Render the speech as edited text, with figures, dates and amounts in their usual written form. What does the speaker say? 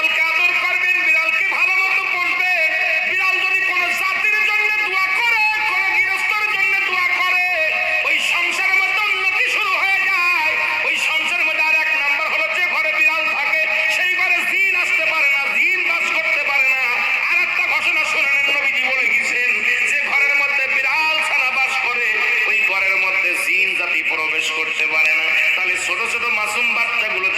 বিড়ালকে আদর করবেন, বিড়ালকে ভালো মতো পুষবেন। বিড়াল যদি কোনো জাতির জন্য দোয়া করে, কোনো গৃহস্থর জন্য দোয়া করে, ওই সংসারের মধ্যে উন্নতি শুরু হয়ে যায়। ওই সংসারের মধ্যে আর এক নাম্বার হলো, যে ঘরে বিড়াল থাকে সেই ঘরে জিন আসতে পারে না, জিন বাস করতে পারে না। আর একটা ঘোষণা শুনে নেন, নবীজি বলে গেছেন, যে ঘরের মধ্যে বিড়াল ছানা বাস করে ওই ঘরের মধ্যে জিন জাতি প্রবেশ করতে পারে না। তাহলে ছোট ছোট মাসুম বাচ্চাগুলো